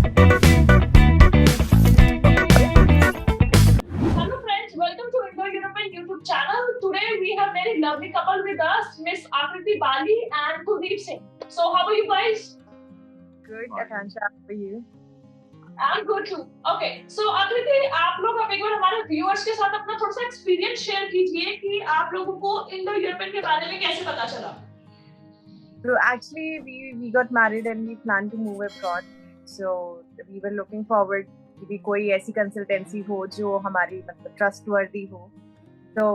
Hello friends, welcome to Indo-European YouTube channel. Today we have very lovely couple with us, Miss Akriti Bali and Kuldeep Singh. So how are you guys? Good, Akansha, how are you? I'm good too. Okay, so Akriti, आप लोग अब एक बार हमारे viewers के साथ अपना थोड़ा सा experience share कीजिए कि आप लोगों को Indo-European के बारे में कैसे पता चला? So actually, we got married and we planned to move abroad. So we were looking forward कि कोई ऐसी consultancy हो जो हमारी मतलब trustworthy हो. So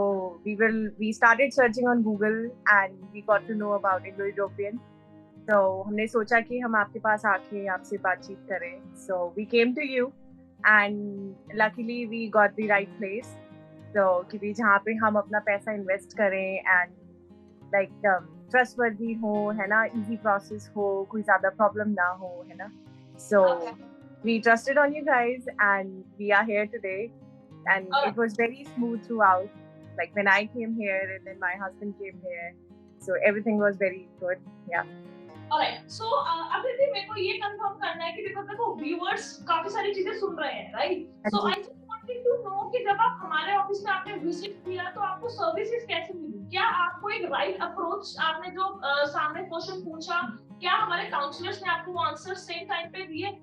we started searching on Google and we got to know about Indo-European. So हमने सोचा कि हम आपके पास आके आपसे बातचीत करें. So we came to you and luckily we got the right place. So कि जहाँ पे हम अपना पैसा invest करें and like trustworthy हो है ना, easy process हो, कोई ज़्यादा problem ना हो है ना. So we trusted on you guys and we are here today and it was very smooth throughout. Like when I came here and then my husband came here, so everything was very good. Yeah. Alright, so अभी भी मेरे को ये confirm करना है कि because देखो viewers काफी सारी चीजें सुन रहे हैं, right? So I just wanted to know कि जब आप हमारे ऑफिस में आपने विजिट किया तो आपको सर्विसेज कैसे मिली? क्या आपको एक राइट अप्रोच आपने जो सामने क्वेश्चन पूछा, क्या हमारे काउंसलर्स ने आपको वो आंसर सेम टाइम पे दिए?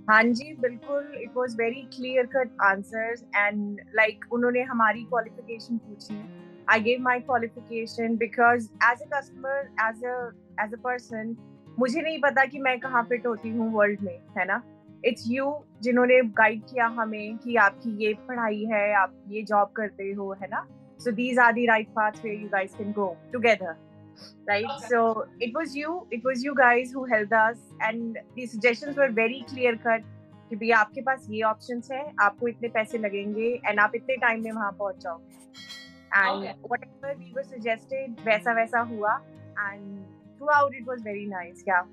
हाँ जी, बिल्कुल. It was very clear cut answers and like उन्होंने हमारी qualification पूछी. I gave my qualification because as a customer, as a person, मुझे नहीं पता कि मैं कहाँ फिट होती हूँ वर्ल्ड में, है ना? It's you जिन्होंने गाइड किया हमें कि आपकी ये पढ़ाई है, आप ये जॉब करते हो, है ना? So these are the right paths where you guys can go together. Right? Okay. So it was you guys who helped us and the suggestions were very clear cut कि भैया आपके पास ये options है, आपको इतने पैसे लगेंगे and आप इतने time में वहाँ पहुँच जाओगे and whatever we were suggested वैसा हुआ and throughout it was very nice. Yeah.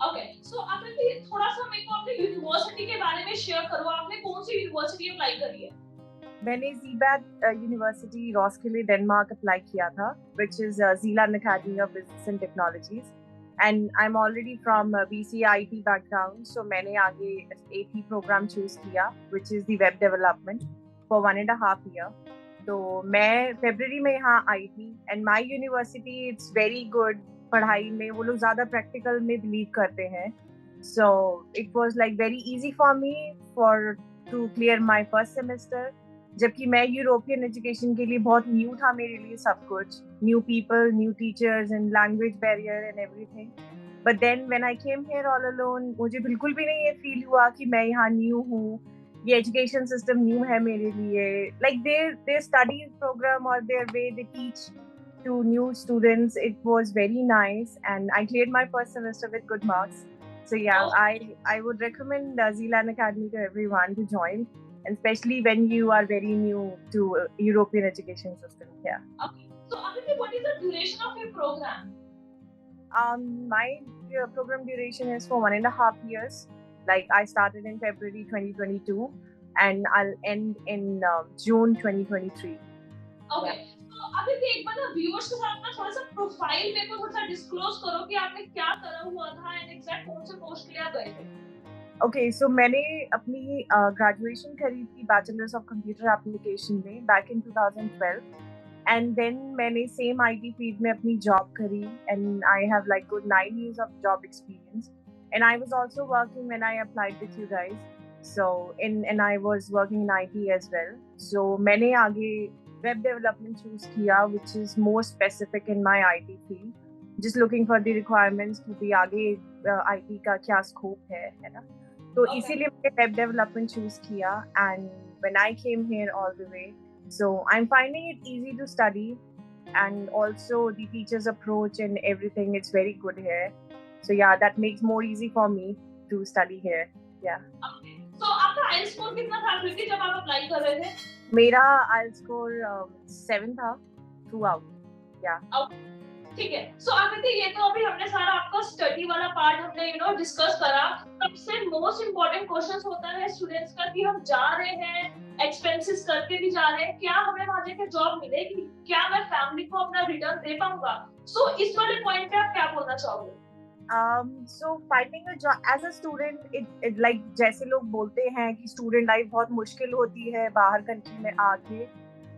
Okay, so आपने थोड़ा सा मेरे को अपने यूनिवर्सिटी के बारे में शेयर करो. आपने कौन सी यूनिवर्सिटी अप्लाई करी है? मैंने ZBAT यूनिवर्सिटी रॉस्किले डेनमार्क अप्लाई किया था, which is Zealand Academy of Business and Technologies. And I'm already from BCIT background, so मैंने आगे AP program choose किया, which is the web development for 1.5 years. तो मैं February में यहाँ आई थी and my university it's very good. पढ़ाई में वो लोग ज़्यादा practical में believe करते हैं. So it was like very easy for me to clear my first semester. जबकि मैं यूरोपियन एजुकेशन के लिए बहुत न्यू था मेरे लिए सब कुछ, new people, new teachers and language barrier and everything. But then when I came here all alone, मुझे बिल्कुल भी नहीं ये फील हुआ कि मैं यहाँ न्यू हूँ, ये एजुकेशन सिस्टम न्यू है मेरे लिए. लाइक देयर स्टडी प्रोग्राम और their way they teach to new students, it was very nice and I cleared my first semester with good marks. So yeah, I would recommend Zealand Academy to everyone to join. And especially when you are very new to European education system. Yeah. Okay. So, Aditi, what is the duration of your program? My program duration is for 1.5 years. Like I started in February 2022 and I'll end in June 2023. Okay. So, Aditi, एक बार ना viewers के साथ ना थोड़ा सा profile में को थोड़ा सा डिस्क्लोज करो कि आपने क्या करा हुआ था एंड एग्जैक्ट कौन से पोस्ट के लिए गए थे. Okay, so मैंने अपनी graduation करी थी Bachelor's of Computer Application में back in 2012 and then मैंने same IT field में अपनी job करी and I have like good 9 years of job experience and I was also working when I applied with you guys. So and I was working in IT as well. So मैंने आगे web development choose किया which is more specific in my IT field. Just looking for the requirements कि आगे IT का क्या scope है ना. तो इसीलिए मैंने वेब डेवलपमेंट चूज किया and when I came here all the way, so I'm finding it easy to study and also the teacher's approach and everything, it's very good here. So yeah, that makes more easy for me to study here. Yeah. Okay. So आपका IELTS score कितना था क्योंकि जब आप apply कर रहे थे? मेरा IELTS स्कोर 7 था throughout. Yeah. Okay. ठीक है. So आकृति, ये तो अभी हमने सारा आपका स्टडी वाला पार्ट हमने डिस्कस करा. सबसे मोस्ट इम्पोर्टेंट क्वेश्चन होता है स्टूडेंट्स का कि हम जा रहे हैं, एक्सपेंसेस करके भी जा रहे हैं, क्या हमें वहां जाके जॉब मिलेगी, क्या मैं फैमिली को अपना रिटर्न दे पाऊंगा. सो इस वाले पॉइंट पे आप क्या बोलना चाहोगे? So finding a job as a student, it like जैसे लोग बोलते हैं कि स्टूडेंट लाइफ बहुत मुश्किल होती है बाहर कंट्री में आके,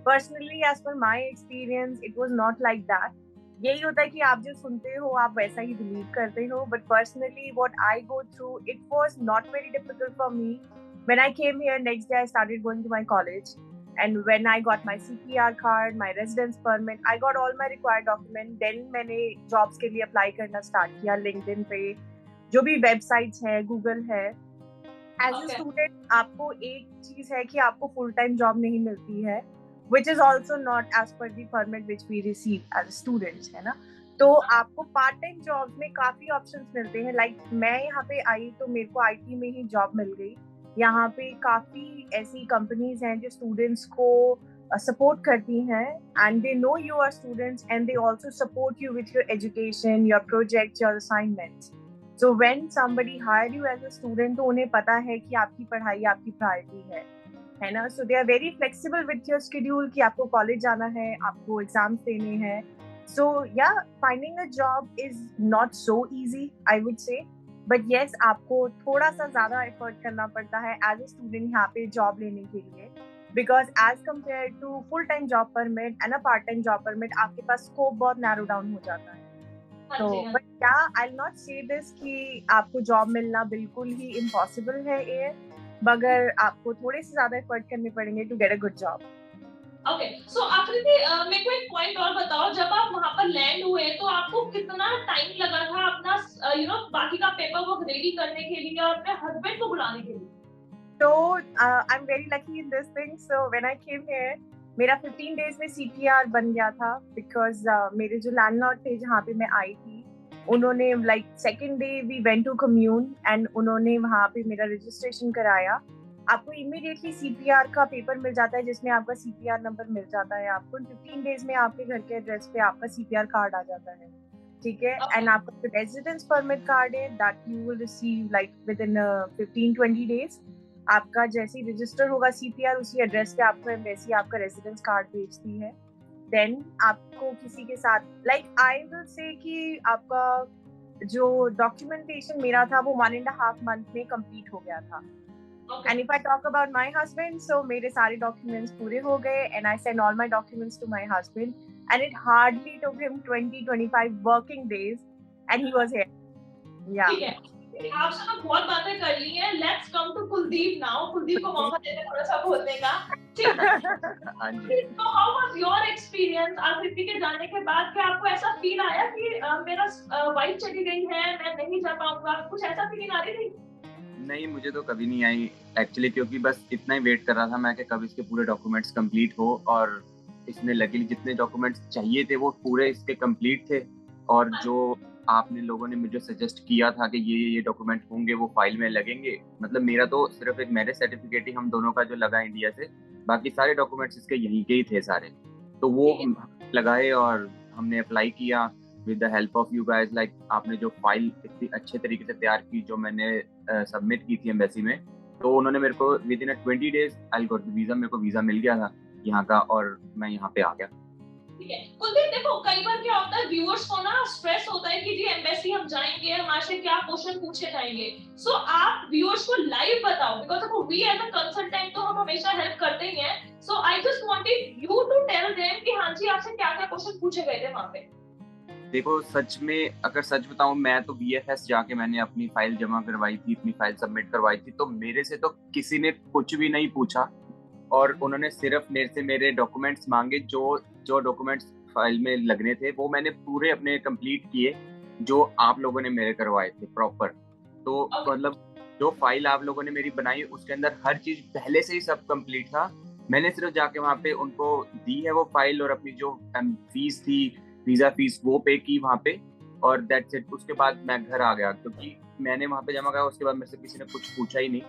personally as per my experience it was not like that. यही होता है कि आप जो सुनते हो आप वैसा ही बिलीव करते हो, but personally what I go through, it was not very difficult for me. When I came here, next day I started going to my college. And when I got my CPR card, my residence permit, I got all my required documents. Then मैंने jobs के लिए apply करना start किया LinkedIn पे, जो भी websites है, Google है. As a student, आपको एक चीज है कि आपको full time job नहीं मिलती है, which is also not as per the permit which we receive as students, है ना. तो आपको पार्ट टाइम जॉब्स में काफी ऑप्शंस मिलते हैं. लाइक मैं यहाँ पे आई तो मेरे को आईटी में ही जॉब मिल गई. यहाँ पे काफी ऐसी कंपनीज हैं जो स्टूडेंट्स को सपोर्ट करती हैं, and they know you are students and they also support you with your education, your projects, your assignments. So when somebody hire you as a student, तो उन्हें पता है कि आपकी पढ़ाई आपकी प्रायोरिटी है ना. So they are very flexible with your schedule कि आपको कॉलेज जाना है, आपको एग्जाम्स देने हैं. सो या finding a job is not so easy, I would say. But yes, आपको थोड़ा सा ज्यादा एफर्ट करना पड़ता है एज अ स्टूडेंट यहाँ पे जॉब लेने के लिए, because as compare to full time job permit and a part time job permit आपके पास स्कोप बहुत नैरो डाउन हो जाता है. तो बट क्या I will not say this कि आपको जॉब मिलना बिल्कुल ही इम्पॉसिबल है ये, मगर आपको थोड़े से ज्यादा एफर्ट करने पड़ेंगे to get a good job. Okay, so Akriti, मेरे को एक पॉइंट और बताओ, जब आप वहां पर लैंड हुए तो आपको कितना टाइम लगा था अपना बाकी का पेपर वर्क रेडी करने के लिए और अपने हस्बैंड को बुलाने के लिए? So I'm very lucky in this thing. So when I came here, मेरा 15 days में CPR बन गया था, because मेरे जो लैंडलॉर्ड थे जहाँ पे मैं आई थी, उन्होंने like second day we went to commune and उन्होंने वहाँ पे मेरा रजिस्ट्रेशन कराया. आपको इमीडिएटली CPR का पेपर मिल जाता है जिसमें आपका CPR नंबर मिल जाता है आपको. 15 डेज में आपके घर के एड्रेस पे आपका CPR कार्ड आ जाता है, ठीक है. एंड आपका जो रेजिडेंस परमिट कार्ड है, that you will receive like with in 15-20 days. आपका जैसे ही रजिस्टर होगा CPR, उसी एड्रेस पे आपको एम्बेसी आपका रेजिडेंस कार्ड भेजती है. देन आपको किसी के साथ लाइक आई विल से कि आपका जो डॉक्यूमेंटेशन मेरा था वो 1.5 मंथ में कंप्लीट हो गया था. And if I talk about my husband, so मेरे सारे documents पूरे हो गए and I sent all my documents to my husband and it hardly took him 20-25 working days and he was here. Yeah. ठीक है, आपसे तो बहुत बातें कर ली हैं. Let's come to Kuldeep now. Kuldeep को मौका देते थोड़ा सा बोलने का. ठीक है. हाँ जी. So how was your experience आकृति के जाने के बाद? क्या आपको ऐसा फील आया कि मेरा वाइफ चली गई है, मैं नहीं जा पाऊंगा? कुछ ऐसा फीलिंग आ रही थी? नहीं, मुझे तो कभी नहीं आई एक्चुअली, क्योंकि बस इतना ही वेट कर रहा था मैं कि कब इसके पूरे डॉक्यूमेंट्स कंप्लीट हो. और इसमें लकीली जितने डॉक्यूमेंट्स चाहिए थे वो पूरे इसके कंप्लीट थे. और जो आपने लोगों ने मुझे सजेस्ट किया था कि ये डॉक्यूमेंट होंगे वो फाइल में लगेंगे, मतलब मेरा तो सिर्फ एक मैरिज सर्टिफिकेट ही हम दोनों का जो लगा इंडिया से, बाकी सारे डॉक्यूमेंट्स इसके यहीं के ही थे सारे. तो वो लगाए और हमने अप्लाई किया with the help of you guys. like आपने जो फाइल इतनी अच्छे तरीके से तैयार की जो मैंने सबमिट की थी एम्बेसी में, तो उन्होंने मेरे को with in 20 days I got the visa. मेरे को वीजा मिल गया था यहाँ का और मैं यहाँ पे आ गया. ठीक है कुलदीप, देखो कई बार क्या होता है, व्यूअर्स को ना स्ट्रेस होता है कि जी एम्बेसी हम जाएंगे, हमारे से क्या क्वेश्चन पूछे जाएंगे. सो आप व्यूअर्स को लाइव बताओ, बिकॉज़ देखो वी एज अ कंसल्टेंट तो हम हमेशा हेल्प करते ही हैं. So I just wanted you to tell them कि हां जी आपसे क्या-क्या क्वेश्चन पूछे गए थे वहां पे. देखो सच में अगर सच बताऊं, मैं तो BFS जाके मैंने अपनी फाइल जमा करवाई थी, अपनी फाइल सबमिट करवाई थी, तो मेरे से तो किसी ने कुछ भी नहीं पूछा. और उन्होंने सिर्फ मेरे से मेरे डॉक्यूमेंट्स मांगे, जो डॉक्यूमेंट्स फाइल में लगने थे वो मैंने पूरे अपने कंप्लीट किए जो आप लोगों ने मेरे करवाए थे प्रॉपर. तो मतलब जो फाइल आप लोगों ने मेरी बनाई उसके अंदर हर चीज पहले से ही सब कंप्लीट था. मैंने सिर्फ जाके वहाँ पे उनको दी है वो फाइल और अपनी जो फीस थी, वीजा फीस, वो पे की वहाँ पे, और दैट्स इट. उसके बाद मैं घर आ गया क्योंकि मैंने वहाँ पे जमा करा. उसके बाद मेरे से किसी ने कुछ पूछा ही नहीं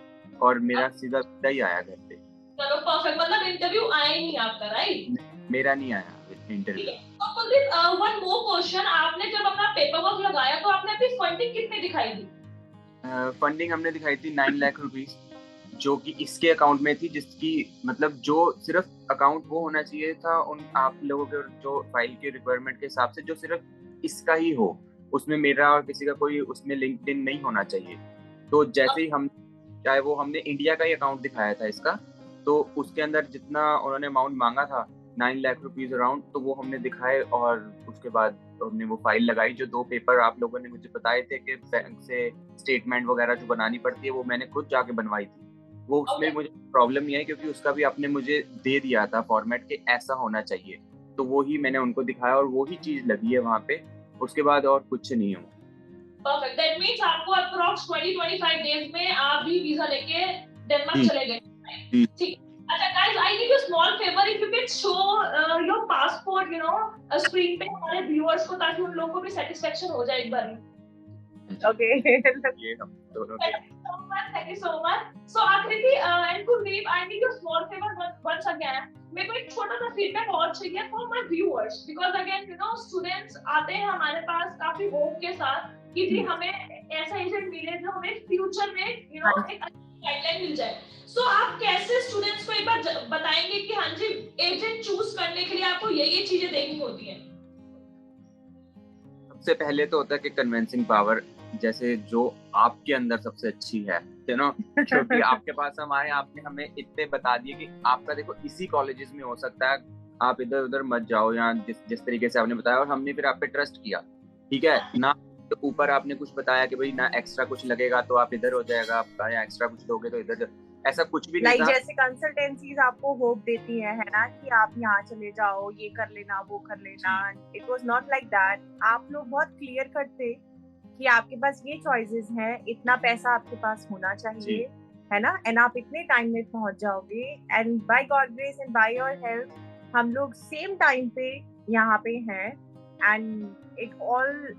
और मेरा सीधा ही आया घर पे. चलो परफेक्ट, मतलब इंटरव्यू आया नहीं आपका, राइट? मेरा नहीं आया इंटरव्यू. तो कुलदीप, वन मोर क्वेश्चन, आपने जब अपना पेपर वर्क लगाया तो आपने अपनी फंडिंग कितनी दिखाई थी? फंडिंग हमने दिखाई थी 9 लाख रुपीस, जो कि इसके अकाउंट में थी, जिसकी मतलब जो सिर्फ अकाउंट वो होना चाहिए था उन आप लोगों के जो फाइल के रिक्वायरमेंट के हिसाब से, जो सिर्फ इसका ही हो. उसमें मेरा और किसी का कोई उसमें लिंक्डइन नहीं होना चाहिए। तो जैसे ही हम चाहे वो हमने इंडिया का ही अकाउंट दिखाया था इसका, तो उसके अंदर जितना उन्होंने अमाउंट मांगा था 9 लाख रुपीज अराउंड, तो वो हमने दिखाए और उसके बाद हमने वो फाइल लगाई। जो 2 पेपर आप लोगों ने मुझे बताए थे कि बैंक से स्टेटमेंट वगैरह जो बनानी पड़ती है, वो मैंने खुद जाके बनवाई थी। वो उसमें मुझे प्रॉब्लम नहीं है क्योंकि उसका भी आपने मुझे दे दिया था फॉर्मेट के ऐसा होना चाहिए, तो वो ही मैंने उनको दिखाया और वो ही चीज लगी है वहाँ पे। उसके बाद और कुछ नहीं हुआ। परफेक्ट, दैट मींस आपको अप्रॉक्स 20-25 डेज में आप भी वीजा लेके डेनमार्क चले गए। ठीक। अच्छा guys, I need a small favour, if you can show your passport screen पे हमारे व्यूअर्स को, ताकि उन लोगों को भी सेटिस्फेक्शन हो जाए एक बार। Okay. ये हम दोनों के Thank you so much. So Akriti and Kuldeep, I need a small favor once again. मेरे को एक छोटा सा फीडबैक और चाहिए for my viewers, because again students आते हैं हमारे पास काफी होप के साथ कि जी हमें ऐसा एजेंट मिले जो हमें फ्यूचर में एक गाइडलाइन मिल जाए। So आप कैसे स्टूडेंट्स को एक बार बताएंगे कि हाँ जी एजेंट चूज करने के लिए आपको ये चीजें देखनी होती हैं? सबसे पहले तो होता है कि कन्विंसिंग पावर, जैसे जो आपके अंदर सबसे अच्छी है क्योंकि आपके पास हम आए, आपने हमें इतने बता दिए कि आपका देखो इसी कॉलेजेस में हो सकता है, आप इधर उधर मत जाओ, या जिस तरीके से आपने बताया, और हमने फिर आप पे ट्रस्ट किया। ठीक है ना, तो ऊपर आपने कुछ बताया कि भाई ना एक्स्ट्रा कुछ लगेगा तो आप इधर हो जाएगा आपका, या एक्स्ट्रा कुछ लोगे तो इधर, ऐसा कुछ भी नहीं था। जैसे कंसल्टेंसीज आपको होप देती है ना कि आप यहाँ चले जाओ, ये कर लेना, वो कर लेना, it was not like that. आप लोग बहुत क्लियर करते कि आपके पास ये चॉइसेस हैं, इतना पैसा आपके पास होना चाहिए, है ना, एंड आप इतने टाइम में पहुंच जाओगे, and by god grace and by your help हम लोग सेम टाइम पे यहाँ पे हैं, and it all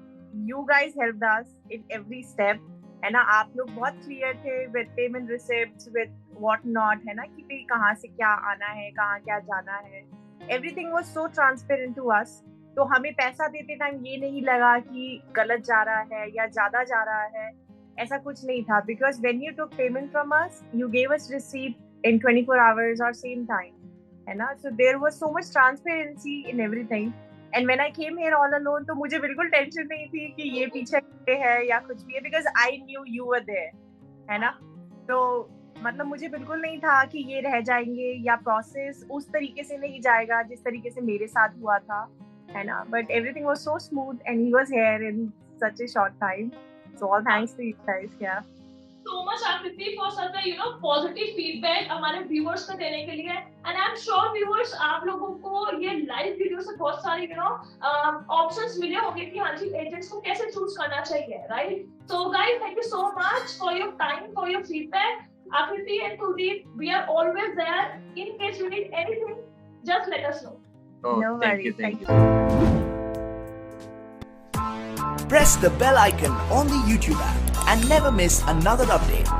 you guys helped us in every step, है ना। आप लोग बहुत क्लियर थे with payment receipts, with what not, है ना, कि भाई कहाँ से क्या आना है, कहाँ क्या जाना है, everything was so transparent to us. तो हमें पैसा देते टाइम ये नहीं लगा कि गलत जा रहा है या ज्यादा जा रहा है, ऐसा कुछ नहीं था, because when you took payment from us you gave us receipt in 24 hours और सेम टाइम, है ना। So there was so much transparency in everything, and when I came here all alone तो मुझे बिल्कुल टेंशन नहीं थी कि ये पीछे है या कुछ भी है, because I knew you were there, है ना। तो मतलब मुझे बिल्कुल नहीं था कि ये रह जाएंगे या प्रोसेस उस तरीके से नहीं जाएगा जिस तरीके से मेरे साथ हुआ था, है ना, but everything was so smooth and he was here in such a short time, so all thanks to you guys. Yeah, so much Akriti for such a positive feedback हमारे viewers को देने के लिए, and I'm sure viewers आप लोगों को ये live video से बहुत सारे options मिले होंगे कि हाँ जी agents को कैसे choose करना चाहिए, right? So guys, thank you so much for your time, for your feedback. Akriti and Kuldeep, we are always there in case you need anything, just let us know. Oh, no worries. Thank you. Press the bell icon on the YouTube app and never miss another update.